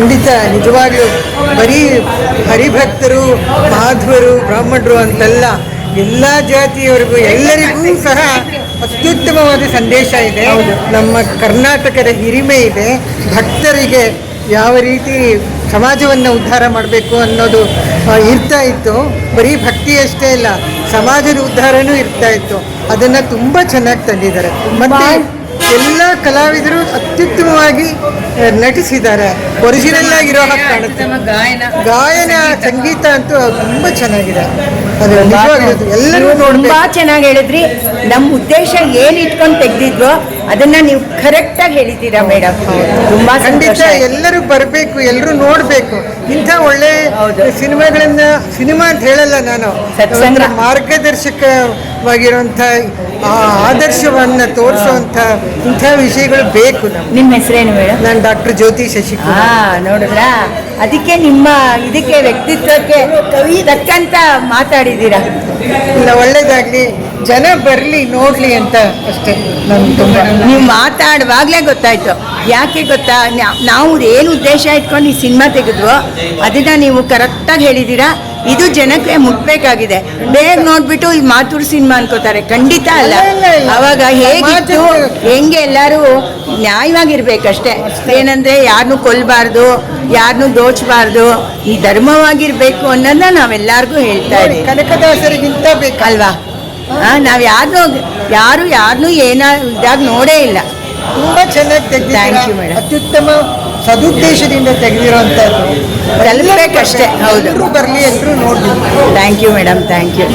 ಖಂಡಿತ ನಿಜವಾಗ್ಲೂ ಬರೀ ಹರಿಭಕ್ತರು, ಮಾಧವರು, ಬ್ರಾಹ್ಮಣರು ಅಂತಲ್ಲ, ಎಲ್ಲ ಜಾತಿಯವರಿಗೂ ಎಲ್ಲರಿಗೂ ಸಹ ಅತ್ಯುತ್ತಮವಾದ ಸಂದೇಶ ಇದೆ. ನಮ್ಮ ಕರ್ನಾಟಕದ ಹಿರಿಮೆ ಇದೆ. ಭಕ್ತರಿಗೆ ಯಾವ ರೀತಿ ಸಮಾಜವನ್ನು ಉದ್ಧಾರ ಮಾಡಬೇಕು ಅನ್ನೋದು ಇರ್ತಾ ಇತ್ತು. ಬರೀ ಭಕ್ತಿಯಷ್ಟೇ ಇಲ್ಲ, ಸಮಾಜದ ಉದ್ಧಾರನೂ ಇರ್ತಾ ಇತ್ತು. ಅದನ್ನು ತುಂಬ ಚೆನ್ನಾಗಿ ತಂದಿದ್ದಾರೆ. ಮತ್ತು ಎಲ್ಲ ಕಲಾವಿದರು ಅತ್ಯುತ್ತಮವಾಗಿ ನಟಿಸಿದ್ದಾರೆ. ಒರಿಜಿನಲ್ ಆಗಿರೋ ಹಾಗೆ ಕಾಣುತ್ತೆ. ಗಾಯನ, ಸಂಗೀತ ಅಂತೂ ತುಂಬ ಚೆನ್ನಾಗಿದೆ. ಅದು ನಿಜವಾಗ್ಲೂ ಎಲ್ಲರೂ ತುಂಬಾ ಚೆನ್ನಾಗಿ ಹೇಳಿದ್ರಿ. ನಮ್ಮ ಉದ್ದೇಶ ಏನು ಇಟ್ಕೊಂಡು ತೆಗ್ದಿದ್ವೋ ಅದನ್ನ ನೀವು ಕರೆಕ್ಟಾಗಿ ಹೇಳಿದ್ದೀರಾ ಮೇಡಮ್. ತುಂಬಾ ಖಂಡಿತ ಎಲ್ಲರೂ ಬರಬೇಕು, ಎಲ್ಲರೂ ನೋಡಬೇಕು. ಇಂಥ ಒಳ್ಳೆ ಸಿನಿಮಾ ಅಂತ ಹೇಳಲ್ಲ ನಾನು, ಮಾರ್ಗದರ್ಶಕವಾಗಿರುವಂಥ ಆದರ್ಶವನ್ನು ತೋರಿಸುವಂಥ ಇಂಥ ವಿಷಯಗಳು ಬೇಕು. ನಿಮ್ಮ ಹೆಸರೇನು ಮೇಡಮ್? ನಾನು ಡಾಕ್ಟರ್ ಜ್ಯೋತಿ ಶಶಿಕುಮಾರ್. ನೋಡಿದ್ರಾ, ಅದಕ್ಕೆ ನಿಮ್ಮ ಇದಕ್ಕೆ ವ್ಯಕ್ತಿತ್ವಕ್ಕೆ ತಕ್ಕಂತ ಮಾತಾಡಿದ್ದೀರಾ. ಇಲ್ಲ, ಒಳ್ಳೇದಾಗ್ಲಿ, ಜನ ಬರಲಿ ನೋಡ್ಲಿ ಅಂತ ಅಷ್ಟೇ. ನಾನು ತುಂಬ ನೀವು ಮಾತಾಡುವಾಗಲೇ ಗೊತ್ತಾಯ್ತು. ಯಾಕೆ ಗೊತ್ತಾ, ನಾವು ಏನು ಉದ್ದೇಶ ಇಟ್ಕೊಂಡು ಈ ಸಿನಿಮಾ ತೆಗೆದ್ವೋ ಅದನ್ನ ನೀವು ಕರೆಕ್ಟಾಗಿ ಹೇಳಿದ್ದೀರಾ. ಇದು ಜನಕ್ಕೆ ಮುಟ್ಬೇಕಾಗಿದೆ. ಬೇಗ ನೋಡ್ಬಿಟ್ಟು ಈ ಮಾತೂರು ಸಿನಿಮಾ ಅನ್ಕೋತಾರೆ. ಖಂಡಿತ ಅಲ್ಲ. ಅವಾಗ ಹೇಗಿತ್ತು, ಹೆಂಗೆ ಎಲ್ಲರೂ ನ್ಯಾಯವಾಗಿರ್ಬೇಕಷ್ಟೇ. ಏನಂದ್ರೆ ಯಾರನ್ನೂ ಕೊಲ್ಲಬಾರ್ದು, ಯಾರನ್ನೂ ದೋಚಬಾರ್ದು, ಈ ಧರ್ಮವಾಗಿರ್ಬೇಕು ಅನ್ನೋದನ್ನ ನಾವೆಲ್ಲರಿಗೂ ಹೇಳ್ತಾ ಇದ್ದೀವಿ. ಕನಕದಾಸರಿಗಿಂತ ಬೇಕಲ್ವಾ? ನಾವು ಯಾರನ್ನೂ ಇದಾಗ ನೋಡೇ ಇಲ್ಲ. ತುಂಬ ಚೆನ್ನಾಗಿ ತೆಗೆದಿದ್ದೀರಾ. Thank you madam. ಅತ್ಯುತ್ತಮ ಸದುದ್ದೇಶದಿಂದ ತೆಗೆದಿರೋಂಥದ್ದು. ತಲುಪಬೇಕಷ್ಟೇ. ಹೌದು, ಎಲ್ಲರೂ ಬರಲಿ, ಎಲ್ಲರೂ ನೋಡಲಿ. Thank you madam, thank you.